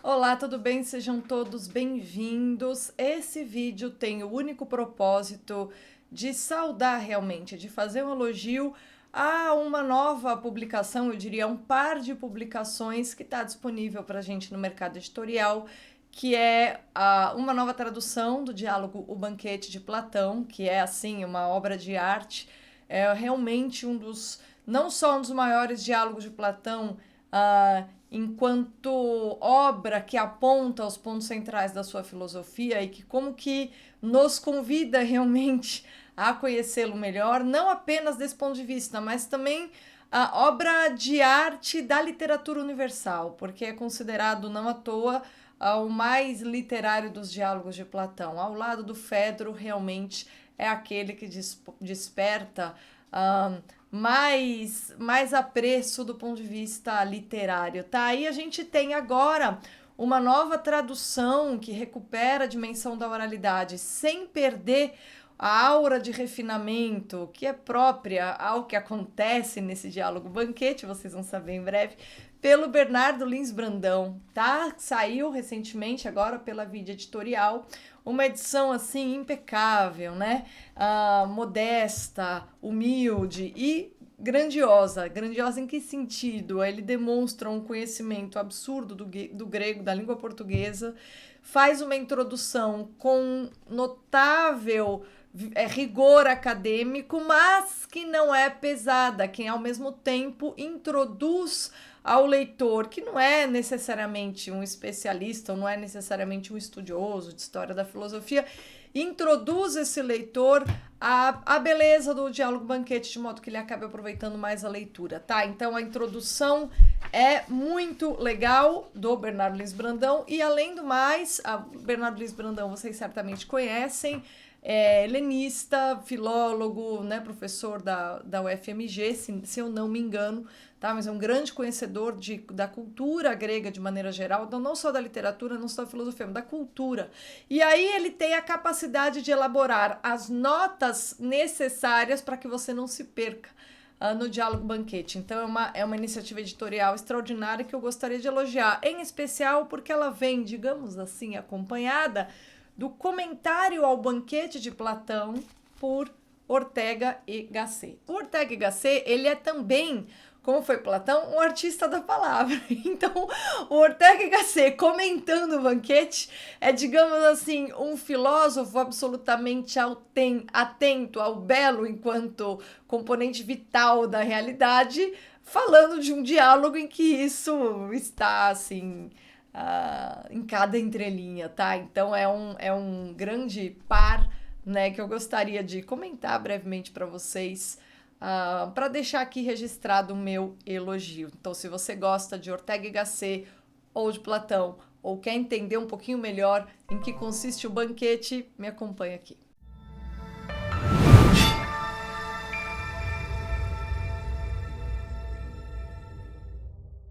Olá, tudo bem? Sejam todos bem-vindos. Esse vídeo tem o único propósito de saudar realmente, de fazer um elogio a uma nova publicação, eu diria um par de publicações que está disponível para a gente no mercado editorial, que é uma nova tradução do diálogo O Banquete de Platão, que é assim uma obra de arte, é realmente não só um dos maiores diálogos de Platão, enquanto obra que aponta os pontos centrais da sua filosofia e que como que nos convida realmente a conhecê-lo melhor, não apenas desse ponto de vista, mas também a obra de arte da literatura universal, porque é considerado não à toa o mais literário dos diálogos de Platão. Ao lado do Fedro, realmente é aquele que desperta mais apreço do ponto de vista literário, tá? Aí a gente tem agora uma nova tradução que recupera a dimensão da oralidade sem perder a aura de refinamento que é própria ao que acontece nesse diálogo banquete, vocês vão saber em breve, pelo Bernardo Lins Brandão, tá? Saiu recentemente agora pela Vide Editorial, uma edição assim impecável, né? Modesta, humilde e grandiosa. Grandiosa em que sentido? Ele demonstra um conhecimento absurdo do grego, da língua portuguesa, faz uma introdução com notável rigor acadêmico, mas que não é pesada, que ao mesmo tempo introduz ao leitor, que não é necessariamente um especialista, ou não é necessariamente um estudioso de história da filosofia, introduz esse leitor à beleza do diálogo banquete, de modo que ele acabe aproveitando mais a leitura, tá? Então a introdução é muito legal do Bernardo Lins Brandão, e além do mais, Bernardo Lins Brandão vocês certamente conhecem, é helenista, filólogo, né, professor da UFMG, se eu não me engano, tá? Mas é um grande conhecedor da cultura grega de maneira geral, então não só da literatura, não só da filosofia, mas da cultura. E aí ele tem a capacidade de elaborar as notas necessárias para que você não se perca no Diálogo Banquete. Então é uma iniciativa editorial extraordinária que eu gostaria de elogiar, em especial porque ela vem, digamos assim, acompanhada do comentário ao Banquete de Platão por Ortega y Gasset. O Ortega y Gasset, ele é também, como foi Platão, um artista da palavra. Então, o Ortega y Gasset comentando o Banquete é, digamos assim, um filósofo absolutamente atento ao belo enquanto componente vital da realidade, falando de um diálogo em que isso está, assim, em cada entrelinha, tá? Então é um grande par, né, que eu gostaria de comentar brevemente para vocês, para deixar aqui registrado o meu elogio. Então, se você gosta de Ortega y Gasset ou de Platão, ou quer entender um pouquinho melhor em que consiste o banquete, me acompanha aqui.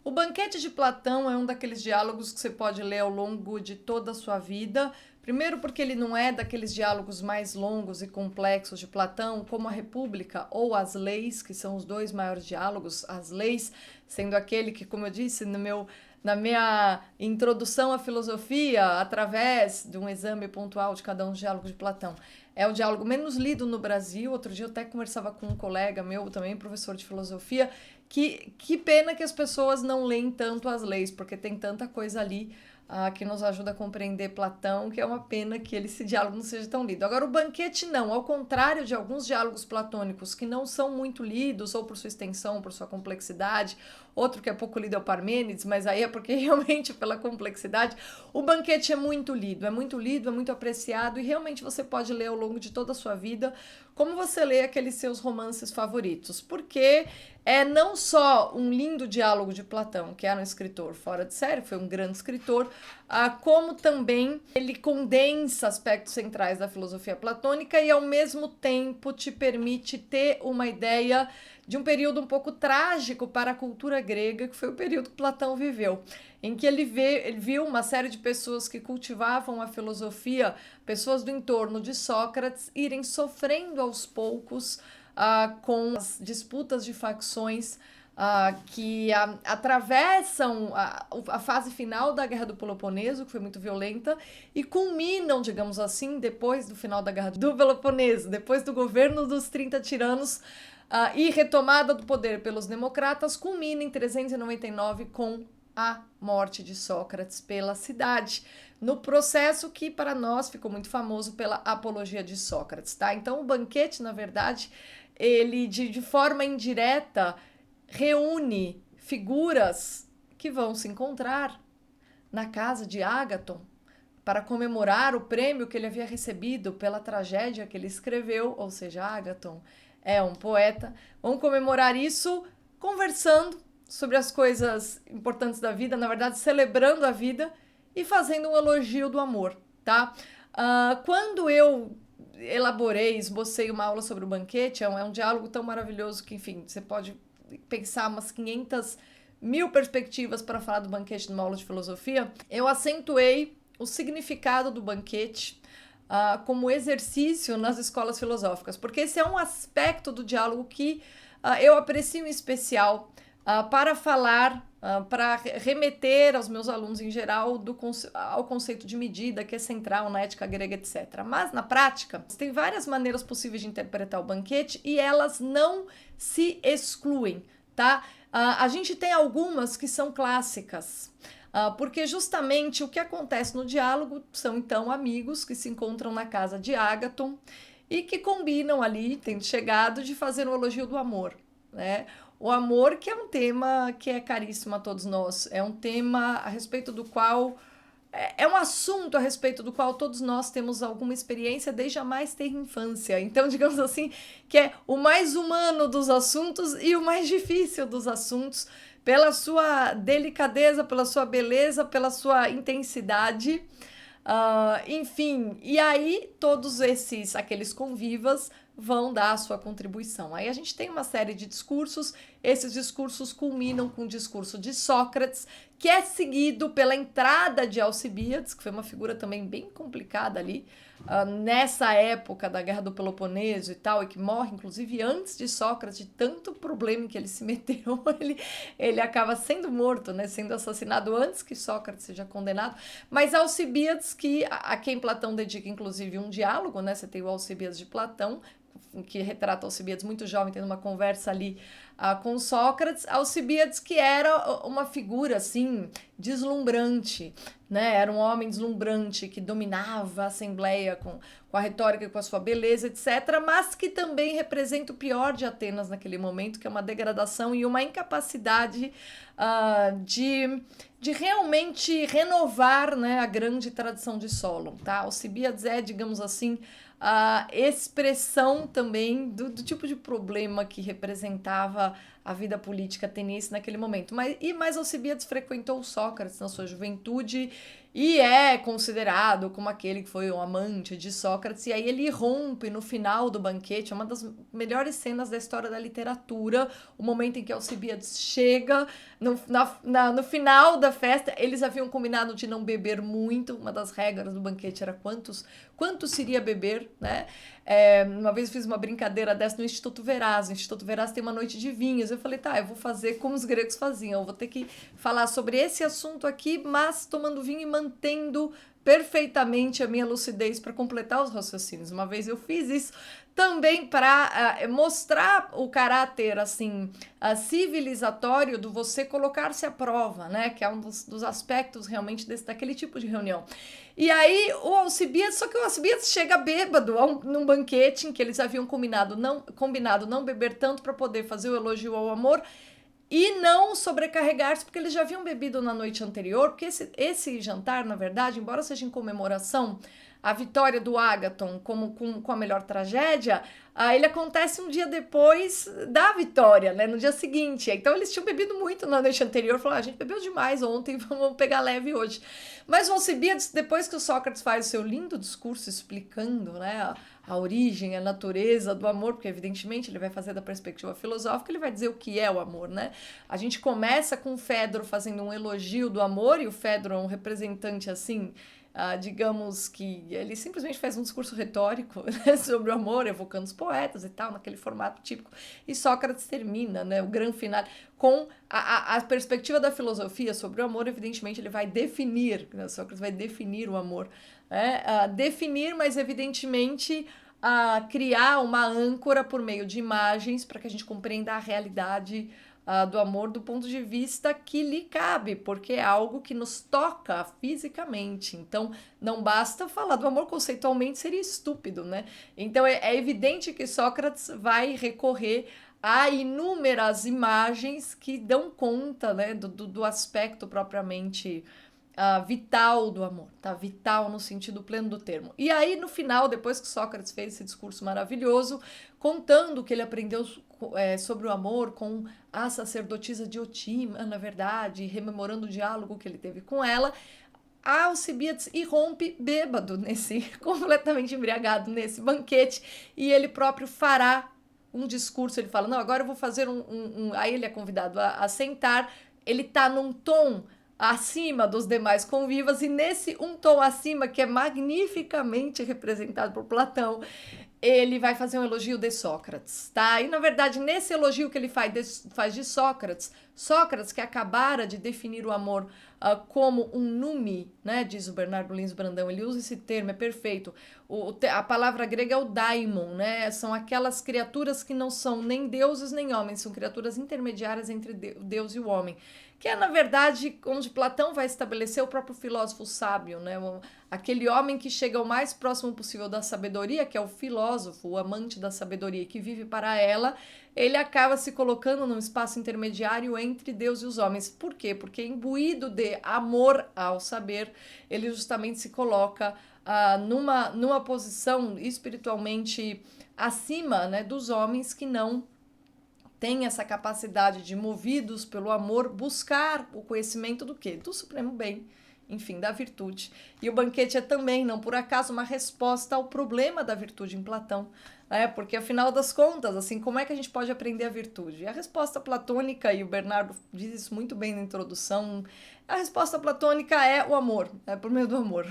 O Banquete de Platão é um daqueles diálogos que você pode ler ao longo de toda a sua vida. Primeiro, porque ele não é daqueles diálogos mais longos e complexos de Platão, como a República ou as Leis, que são os dois maiores diálogos. As Leis sendo aquele que, como eu disse na minha introdução à filosofia, através de um exame pontual de cada um dos diálogos de Platão, é o diálogo menos lido no Brasil. Outro dia eu até conversava com um colega meu, também professor de filosofia, que pena que as pessoas não leem tanto as leis, porque tem tanta coisa ali que nos ajuda a compreender Platão, que é uma pena que esse diálogo não seja tão lido. Agora, o banquete não, ao contrário de alguns diálogos platônicos que não são muito lidos, ou por sua extensão, por sua complexidade, outro que é pouco lido é o Parmênides, mas aí é porque realmente pela complexidade, o banquete é muito lido, é muito apreciado, e realmente você pode ler ao longo de toda a sua vida, como você lê aqueles seus romances favoritos, porque é não só um lindo diálogo de Platão, que era um escritor fora de série, foi um grande escritor, como também ele condensa aspectos centrais da filosofia platônica e, ao mesmo tempo, te permite ter uma ideia de um período um pouco trágico para a cultura grega, que foi o período que Platão viveu, em que ele viu uma série de pessoas que cultivavam a filosofia, pessoas do entorno de Sócrates, irem sofrendo aos poucos com as disputas de facções que atravessam a fase final da Guerra do Peloponeso, que foi muito violenta, e culminam, digamos assim, depois do final da Guerra do Peloponeso, depois do governo dos 30 tiranos e retomada do poder pelos democratas, culmina em 399 com a morte de Sócrates pela cidade, no processo que para nós ficou muito famoso pela apologia de Sócrates, tá? Então o banquete, na verdade, ele de forma indireta reúne figuras que vão se encontrar na casa de Ágaton para comemorar o prêmio que ele havia recebido pela tragédia que ele escreveu, ou seja, Ágaton é um poeta. Vão comemorar isso conversando sobre as coisas importantes da vida, na verdade celebrando a vida e fazendo um elogio do amor, tá? Quando eu esbocei uma aula sobre o banquete, é um diálogo tão maravilhoso que, enfim, você pode pensar umas 500.000 perspectivas para falar do banquete numa aula de filosofia. Eu acentuei o significado do banquete como exercício nas escolas filosóficas, porque esse é um aspecto do diálogo que eu aprecio em especial para falar, para remeter aos meus alunos em geral ao conceito de medida, que é central na ética grega, etc. Mas, na prática, tem várias maneiras possíveis de interpretar o banquete e elas não se excluem, tá? A gente tem algumas que são clássicas, porque justamente o que acontece no diálogo são, então, amigos que se encontram na casa de Ágaton e que combinam ali, tendo chegado, de fazer um elogio do amor, né? O amor, que é um tema que é caríssimo a todos nós, é um tema a respeito do qual, é um assunto a respeito do qual todos nós temos alguma experiência desde a mais tenra infância. Então, digamos assim, que é o mais humano dos assuntos e o mais difícil dos assuntos, pela sua delicadeza, pela sua beleza, pela sua intensidade. Enfim, e aí todos aqueles convivas vão dar a sua contribuição. Aí a gente tem uma série de discursos, esses discursos culminam com o discurso de Sócrates, que é seguido pela entrada de Alcibíades, que foi uma figura também bem complicada ali, nessa época da Guerra do Peloponeso e tal, e que morre, inclusive, antes de Sócrates, de tanto problema em que ele se meteu, ele acaba sendo morto, né, sendo assassinado antes que Sócrates seja condenado. Mas Alcibíades, a quem Platão dedica, inclusive, um diálogo, né, você tem o Alcibíades de Platão, que retrata Alcibíades muito jovem, tendo uma conversa ali com Sócrates. Alcibíades, que era uma figura, assim, deslumbrante, né? Era um homem deslumbrante que dominava a Assembleia com a retórica e com a sua beleza, etc., mas que também representa o pior de Atenas naquele momento, que é uma degradação e uma incapacidade de realmente renovar, né, a grande tradição de Solon, tá? Alcibíades é, digamos assim, a expressão também do tipo de problema que representava a vida política ateniense naquele momento. Mas Alcibíades frequentou Sócrates na sua juventude e é considerado como aquele que foi um amante de Sócrates, e aí ele irrompe no final do banquete, é uma das melhores cenas da história da literatura, o momento em que Alcibíades chega, no final da festa. Eles haviam combinado de não beber muito, uma das regras do banquete era quanto seria beber, né? Uma vez eu fiz uma brincadeira dessa no Instituto Veraz. O Instituto Veraz tem uma noite de vinhos. Eu falei, tá, eu vou fazer como os gregos faziam. Eu vou ter que falar sobre esse assunto aqui, mas tomando vinho e mantendo perfeitamente a minha lucidez para completar os raciocínios. Uma vez eu fiz isso também para mostrar o caráter, assim, civilizatório do você colocar-se à prova, né? Que é um dos aspectos realmente daquele tipo de reunião. E aí o Alcibíades, só que o Alcibíades chega bêbado num banquete em que eles haviam combinado não beber tanto para poder fazer o elogio ao amor e não sobrecarregar-se, porque eles já haviam bebido na noite anterior, porque esse jantar, na verdade, embora seja em comemoração a vitória do Ágaton com a melhor tragédia, ele acontece um dia depois da vitória, né, no dia seguinte. Então eles tinham bebido muito na noite anterior, falaram, a gente bebeu demais ontem, vamos pegar leve hoje. Mas o Alcibíades, depois que o Sócrates faz o seu lindo discurso explicando, né, a origem, a natureza do amor, porque evidentemente ele vai fazer da perspectiva filosófica, ele vai dizer o que é o amor, né? A gente começa com o Fedro fazendo um elogio do amor, e o Fedro é um representante, assim, digamos que ele simplesmente faz um discurso retórico, né, sobre o amor, evocando os poetas e tal, naquele formato típico, e Sócrates termina, né, o grande final, com a perspectiva da filosofia sobre o amor. Evidentemente ele vai definir, né, Sócrates vai definir o amor, né, definir, mas evidentemente criar uma âncora por meio de imagens para que a gente compreenda a realidade do amor do ponto de vista que lhe cabe, porque é algo que nos toca fisicamente. Então, não basta falar do amor conceitualmente, seria estúpido, né? Então, é evidente que Sócrates vai recorrer a inúmeras imagens que dão conta, né, do aspecto propriamente vital do amor, tá? Vital no sentido pleno do termo. E aí, no final, depois que Sócrates fez esse discurso maravilhoso, contando que ele aprendeu sobre o amor com a sacerdotisa Diotima, na verdade, rememorando o diálogo que ele teve com ela, Alcibiades irrompe bêbado completamente embriagado nesse banquete, e ele próprio fará um discurso. Ele fala, não, agora eu vou fazer Aí ele é convidado a sentar, ele tá num tom acima dos demais convivas, e nesse um tom acima, que é magnificamente representado por Platão, ele vai fazer um elogio de Sócrates, tá? E, na verdade, nesse elogio que ele faz de Sócrates, Sócrates, que acabara de definir o amor como um nume, né? Diz o Bernardo Lins Brandão, ele usa esse termo, é perfeito. A palavra grega é o daimon, né? São aquelas criaturas que não são nem deuses nem homens, são criaturas intermediárias entre Deus e o homem. Que é, na verdade, onde Platão vai estabelecer o próprio filósofo sábio, né? Aquele homem que chega o mais próximo possível da sabedoria, que é o filósofo, o amante da sabedoria, que vive para ela, ele acaba se colocando num espaço intermediário entre Deus e os homens. Por quê? Porque imbuído de amor ao saber, ele justamente se coloca numa posição espiritualmente acima, né, dos homens que não têm essa capacidade de, movidos pelo amor, buscar o conhecimento do quê? Do supremo bem, enfim, da virtude. E o banquete é também, não por acaso, uma resposta ao problema da virtude em Platão, né? Porque, afinal das contas, assim, como é que a gente pode aprender a virtude? E a resposta platônica, e o Bernardo diz isso muito bem na introdução, a resposta platônica é o amor, é por meio do amor.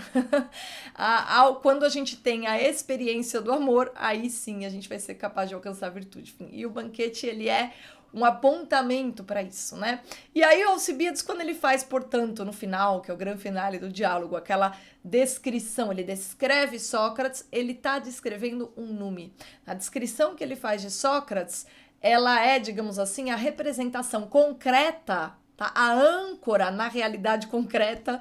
Quando a gente tem a experiência do amor, aí sim a gente vai ser capaz de alcançar a virtude. Enfim, e o banquete, ele é um apontamento para isso, né? E aí o Alcibiades, quando ele faz, portanto, no final, que é o grande finale do diálogo, aquela descrição, ele descreve Sócrates, ele está descrevendo um nume. A descrição que ele faz de Sócrates, ela é, digamos assim, a representação concreta, tá? A âncora na realidade concreta,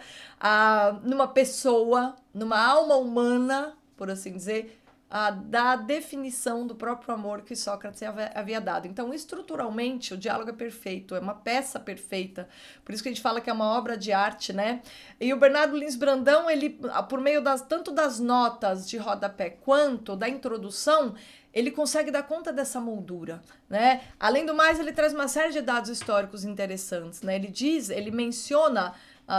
numa pessoa, numa alma humana, por assim dizer, da definição do próprio amor que Sócrates havia dado. Então, estruturalmente, o diálogo é perfeito, é uma peça perfeita, por isso que a gente fala que é uma obra de arte, né? E o Bernardo Lins Brandão, ele, por meio tanto das notas de rodapé quanto da introdução, ele consegue dar conta dessa moldura, né? Além do mais, ele traz uma série de dados históricos interessantes, né? Ele menciona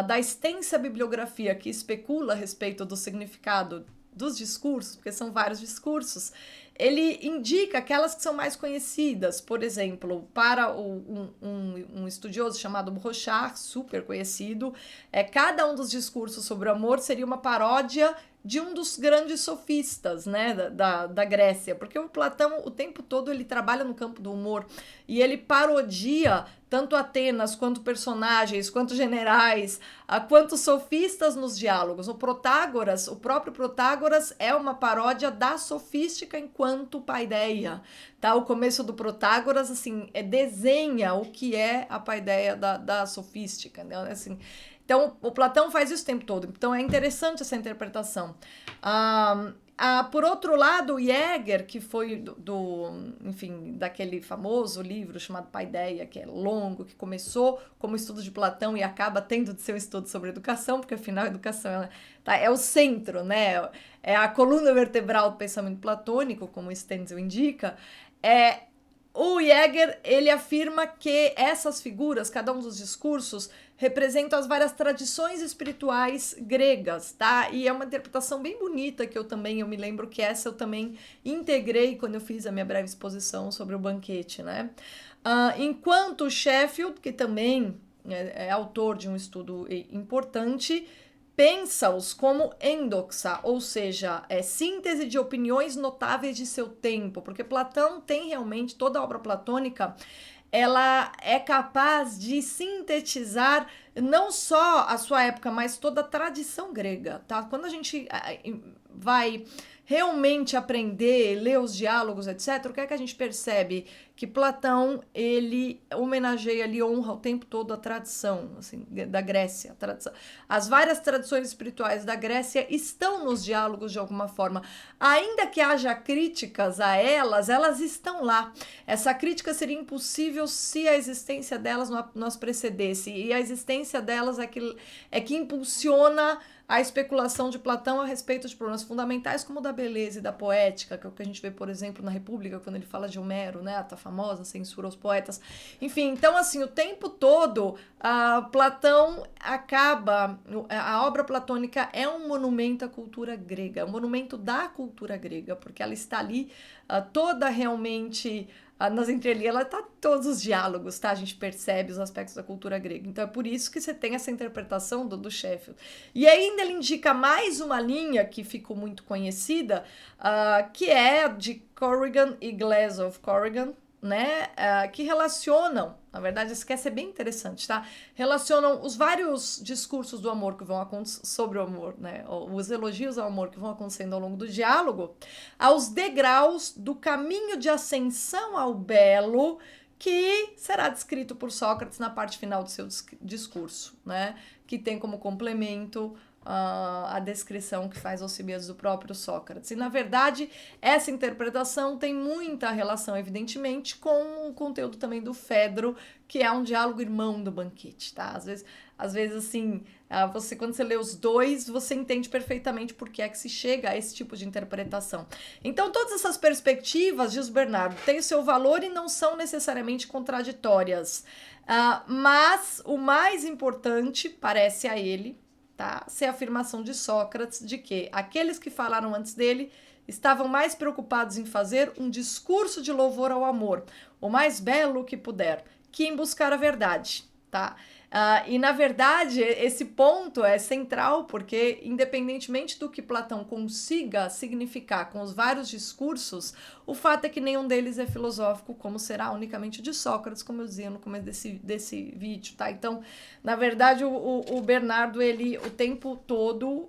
da extensa bibliografia que especula a respeito do significado dos discursos, porque são vários discursos. Ele indica aquelas que são mais conhecidas, por exemplo, para um estudioso chamado Brochard, super conhecido, cada um dos discursos sobre o amor seria uma paródia de um dos grandes sofistas, né, da Grécia, porque o Platão, o tempo todo, ele trabalha no campo do humor, e ele parodia tanto Atenas, quanto personagens, quanto generais, quanto sofistas nos diálogos. O próprio Protágoras é uma paródia da sofística enquanto paideia, tá? O começo do Protágoras, assim, desenha o que é a paideia da sofística, né? Assim, então, o Platão faz isso o tempo todo. Então, é interessante essa interpretação. Por outro lado, o Jäger, que foi enfim, daquele famoso livro chamado Paideia, que é longo, que começou como estudo de Platão e acaba tendo de ser um estudo sobre educação, porque afinal a educação é o centro, né? É a coluna vertebral do pensamento platônico, como o Stenzel indica. O Jäger, ele afirma que essas figuras, cada um dos discursos, representam as várias tradições espirituais gregas, tá? E é uma interpretação bem bonita que eu me lembro que essa eu também integrei quando eu fiz a minha breve exposição sobre o banquete, né? Enquanto Sheffield, que também é autor de um estudo importante, pensa-os como endoxa, ou seja, síntese de opiniões notáveis de seu tempo, porque Platão tem realmente, toda a obra platônica, ela é capaz de sintetizar não só a sua época, mas toda a tradição grega, tá? Quando a gente vai realmente aprender, ler os diálogos, etc., o que é que a gente percebe? Que Platão, ele homenageia, ele honra o tempo todo a tradição, assim, da Grécia. A tradição. As várias tradições espirituais da Grécia estão nos diálogos de alguma forma. Ainda que haja críticas a elas, elas estão lá. Essa crítica seria impossível se a existência delas nos precedesse. E a existência delas é que impulsiona a especulação de Platão a respeito de problemas fundamentais como o da beleza e da poética, que é o que a gente vê, por exemplo, na República, quando ele fala de Homero, né, a famosa censura aos poetas. Enfim, então, assim, o tempo todo, Platão acaba, a obra platônica é um monumento à cultura grega, um monumento da cultura grega, porque ela está ali toda realmente... nas entrelinhas, ela tá todos os diálogos, tá? A gente percebe os aspectos da cultura grega. Então é por isso que você tem essa interpretação do Sheffield. E ainda ele indica mais uma linha que ficou muito conhecida, que é de Corrigan e Glass of Corrigan, né? Que relacionam, na verdade, isso quer ser bem interessante, tá? Relacionam os vários discursos do amor que vão acontecer sobre o amor, né? Os elogios ao amor que vão acontecendo ao longo do diálogo, aos degraus do caminho de ascensão ao belo que será descrito por Sócrates na parte final do seu discurso, né? Que tem como complemento a descrição que faz Alcibiades do próprio Sócrates. E, na verdade, essa interpretação tem muita relação, evidentemente, com o conteúdo também do Fedro, que é um diálogo irmão do banquete, tá? Às vezes assim, quando você lê os dois, você entende perfeitamente por que é que se chega a esse tipo de interpretação. Então, todas essas perspectivas, diz Bernardo, têm o seu valor e não são necessariamente contraditórias. Mas o mais importante, parece a ele, tá? Ser a afirmação de Sócrates de que aqueles que falaram antes dele estavam mais preocupados em fazer um discurso de louvor ao amor, o mais belo que puder, que em buscar a verdade, tá? E, na verdade, esse ponto é central, porque, independentemente do que Platão consiga significar com os vários discursos, o fato é que nenhum deles é filosófico, como será unicamente o de Sócrates, como eu dizia no começo desse vídeo, tá? Então, na verdade, o Bernardo, ele o tempo todo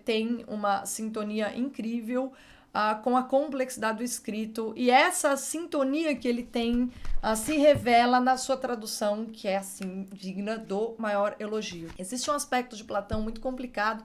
tem uma sintonia incrível com a complexidade do escrito, e essa sintonia que ele tem se revela na sua tradução, que é assim, digna do maior elogio. Existe um aspecto de Platão muito complicado,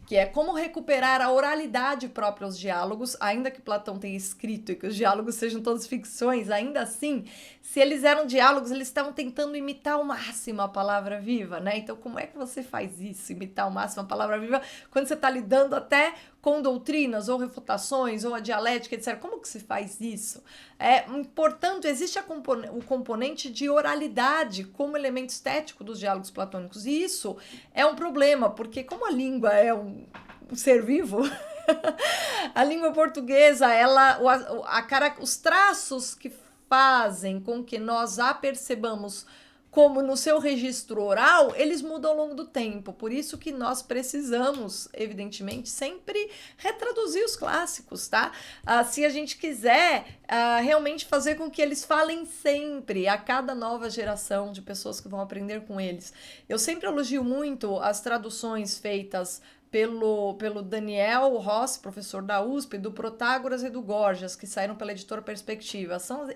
que é como recuperar a oralidade própria aos diálogos, ainda que Platão tenha escrito e que os diálogos sejam todas ficções, ainda assim, se eles eram diálogos, eles estavam tentando imitar ao máximo a palavra viva, né? Então, como é que você faz isso, imitar ao máximo a palavra viva, quando você está lidando até com doutrinas, ou refutações, ou a dialética, etc. Como que se faz isso? Portanto, existe o componente de oralidade como elemento estético dos diálogos platônicos, e isso é um problema, porque como a língua é um ser vivo, a língua portuguesa, os traços que fazem com que nós a percebamos como no seu registro oral, eles mudam ao longo do tempo. Por isso que nós precisamos, evidentemente, sempre retraduzir os clássicos, tá? Se a gente quiser realmente fazer com que eles falem sempre, a cada nova geração de pessoas que vão aprender com eles. Eu sempre elogio muito as traduções feitas pelo Daniel Rossi, professor da USP, do Protágoras e do Gorgias, que saíram pela editora Perspectiva. São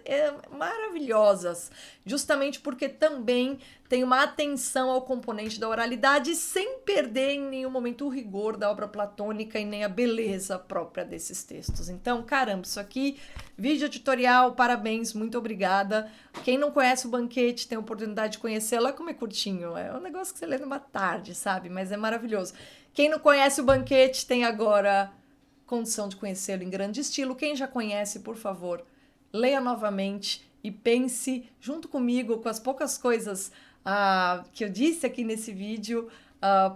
maravilhosas, justamente porque também tem uma atenção ao componente da oralidade, sem perder em nenhum momento o rigor da obra platônica e nem a beleza própria desses textos. Então, caramba, isso aqui, vídeo editorial, parabéns, muito obrigada. Quem não conhece o Banquete, tem a oportunidade de conhecer, olha como é curtinho, é um negócio que você lê numa tarde, sabe? Mas é maravilhoso. Quem não conhece o Banquete tem agora condição de conhecê-lo em grande estilo. Quem já conhece, por favor, leia novamente e pense junto comigo com as poucas coisas que eu disse aqui nesse vídeo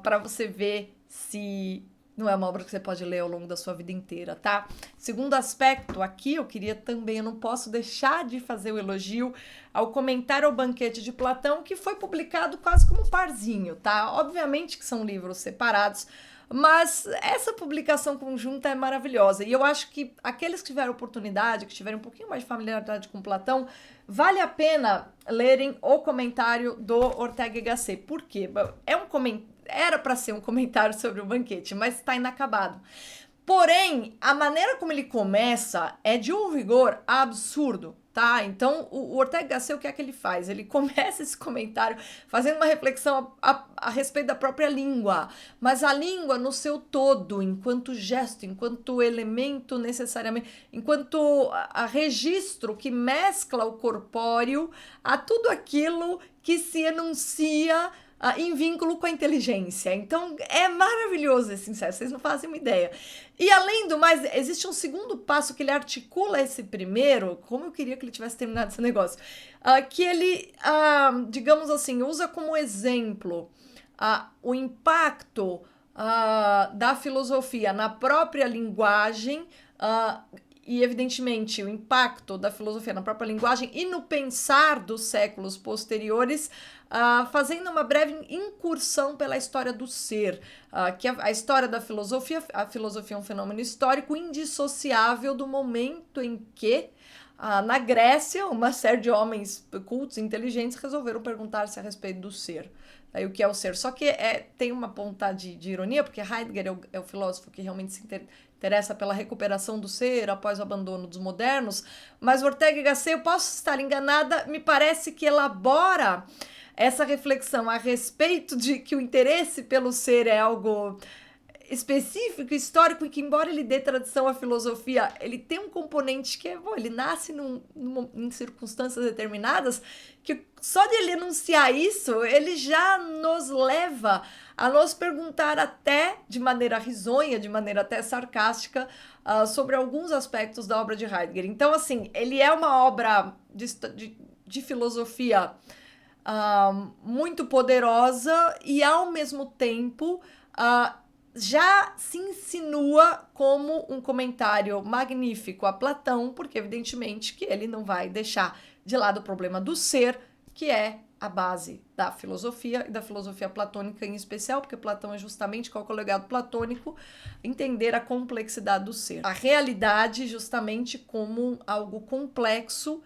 para você ver se não é uma obra que você pode ler ao longo da sua vida inteira, tá? Segundo aspecto, aqui eu queria também, eu não posso deixar de fazer o elogio ao Comentário ao Banquete de Platão, que foi publicado quase como um parzinho, tá? Obviamente que são livros separados, mas essa publicação conjunta é maravilhosa. E eu acho que aqueles que tiveram oportunidade, que tiverem um pouquinho mais de familiaridade com Platão, vale a pena lerem o comentário do Ortega y Gasset. Por quê? Era para ser um comentário sobre o banquete, mas está inacabado. Porém, a maneira como ele começa é de um rigor absurdo, tá? Então, o Ortega y Gasset, o que é que ele faz? Ele começa esse comentário fazendo uma reflexão a respeito da própria língua, mas a língua no seu todo, enquanto gesto, enquanto elemento necessariamente, enquanto a registro que mescla o corpóreo a tudo aquilo que se enuncia em vínculo com a inteligência. Então, é maravilhoso esse ensaio, vocês não fazem uma ideia. E, além do mais, existe um segundo passo que ele articula esse primeiro, como eu queria que ele tivesse terminado esse negócio, que ele, digamos assim, usa como exemplo o impacto da filosofia na própria linguagem, e, evidentemente, o impacto da filosofia na própria linguagem e no pensar dos séculos posteriores, fazendo uma breve incursão pela história do ser, que a história da filosofia, a filosofia é um fenômeno histórico indissociável do momento em que, na Grécia, uma série de homens cultos, inteligentes, resolveram perguntar-se a respeito do ser. Aí, o que é o ser? Só que tem uma ponta de ironia, porque Heidegger é o filósofo que realmente se interessa pela recuperação do ser após o abandono dos modernos, mas Ortega y Gasset, eu posso estar enganada, me parece que elabora essa reflexão a respeito de que o interesse pelo ser é algo específico, histórico, e que, embora ele dê tradição à filosofia, ele tem um componente que ele nasce em circunstâncias determinadas, que só de ele enunciar isso, ele já nos leva a nos perguntar até de maneira risonha, de maneira até sarcástica, sobre alguns aspectos da obra de Heidegger. Então, assim, ele é uma obra de filosofia muito poderosa e, ao mesmo tempo, já se insinua como um comentário magnífico a Platão, porque evidentemente que ele não vai deixar de lado o problema do ser, que é a base da filosofia e da filosofia platônica em especial, porque Platão é justamente, qual é o legado platônico, entender a complexidade do ser. A realidade justamente como algo complexo,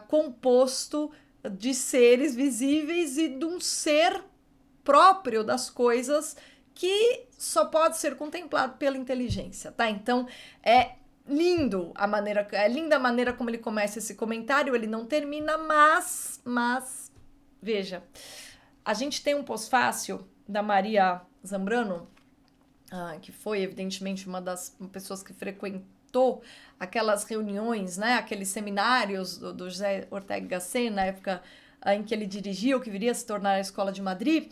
composto de seres visíveis e de um ser próprio das coisas que só pode ser contemplado pela inteligência, tá? Então, é linda a maneira como ele começa esse comentário, ele não termina, mas, veja, a gente tem um pós-fácil da Maria Zambrano, que foi, evidentemente, uma das pessoas que frequentou aquelas reuniões, né, aqueles seminários do José Ortega y Gasset, na época em que ele dirigia o que viria a se tornar a Escola de Madrid.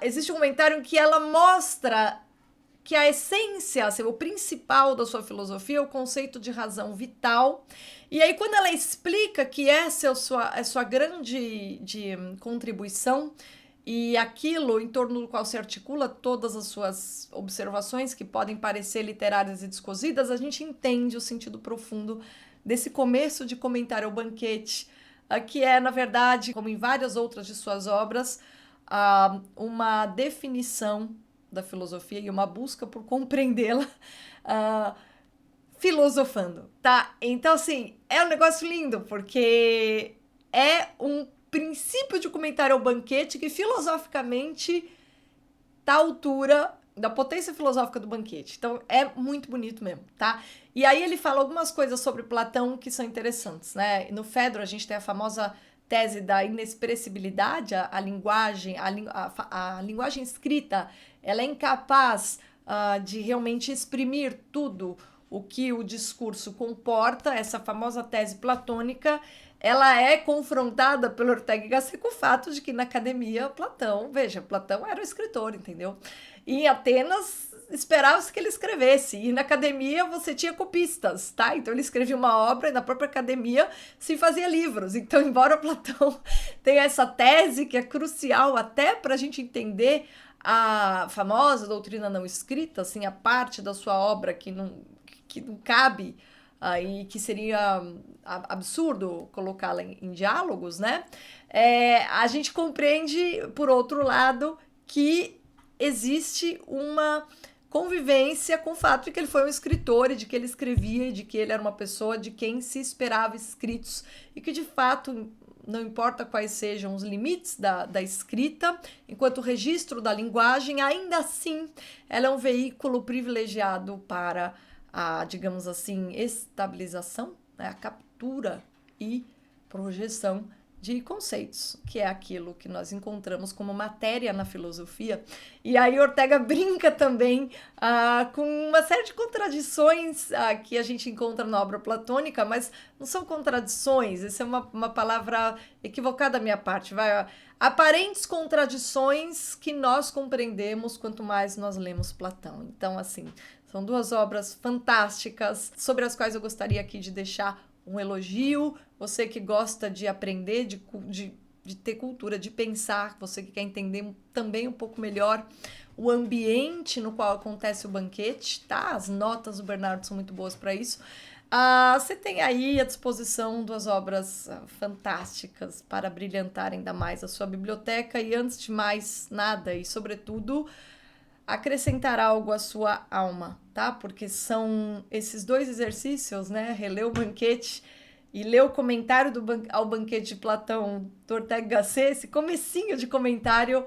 Existe um comentário em que ela mostra que a essência, assim, o principal da sua filosofia é o conceito de razão vital. E aí, quando ela explica que essa é a sua grande contribuição e aquilo em torno do qual se articula todas as suas observações, que podem parecer literárias e descosidas, a gente entende o sentido profundo desse começo de Comentário ao Banquete, que é, na verdade, como em várias outras de suas obras, uma definição da filosofia e uma busca por compreendê-la filosofando, tá? Então, assim, é um negócio lindo, porque é um princípio de Comentário ao Banquete que, filosoficamente, tá à altura da potência filosófica do Banquete. Então, é muito bonito mesmo, tá? E aí ele fala algumas coisas sobre Platão que são interessantes, né? No Fedro, a gente tem a famosa tese da inexpressibilidade, a linguagem escrita, ela é incapaz de realmente exprimir tudo o que o discurso comporta. Essa famosa tese platônica, ela é confrontada pelo Ortega y Gasset com o fato de que na academia Platão era o escritor, entendeu? E em Atenas esperava-se que ele escrevesse, e na academia você tinha copistas, tá? Então ele escrevia uma obra e na própria academia se fazia livros. Então, embora Platão tenha essa tese que é crucial até para a gente entender a famosa doutrina não escrita, assim, a parte da sua obra que não cabe aí, que seria absurdo colocá-la em diálogos, né? A gente compreende, por outro lado, que existe uma convivência com o fato de que ele foi um escritor e de que ele escrevia e de que ele era uma pessoa de quem se esperava escritos e que, de fato, não importa quais sejam os limites da escrita, enquanto registro da linguagem, ainda assim, ela é um veículo privilegiado para a, digamos assim, estabilização, né, a captura e projeção de conceitos, que é aquilo que nós encontramos como matéria na filosofia. E aí Ortega brinca também com uma série de contradições que a gente encontra na obra platônica, mas não são contradições, essa é uma palavra equivocada da minha parte, aparentes contradições que nós compreendemos quanto mais nós lemos Platão. Então, assim, são duas obras fantásticas sobre as quais eu gostaria aqui de deixar um elogio. Você que gosta de aprender, de ter cultura, de pensar, você que quer entender também um pouco melhor o ambiente no qual acontece o banquete, tá? As notas do Bernardo são muito boas para isso. Você tem aí à disposição duas obras fantásticas para brilhantar ainda mais a sua biblioteca e, antes de mais nada e sobretudo, acrescentar algo à sua alma, tá? Porque são esses dois exercícios, né? Reler o banquete e ler o comentário ao banquete de Platão do Ortega y Gasset, esse comecinho de comentário,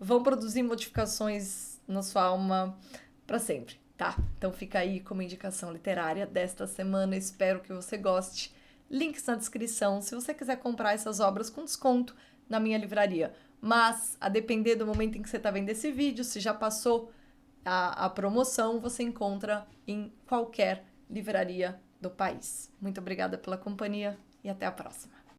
vão produzir modificações na sua alma para sempre, tá? Então fica aí como indicação literária desta semana, espero que você goste. Links na descrição, se você quiser comprar essas obras com desconto na minha livraria. Mas, a depender do momento em que você está vendo esse vídeo, se já passou a promoção, você encontra em qualquer livraria do país. Muito obrigada pela companhia e até a próxima.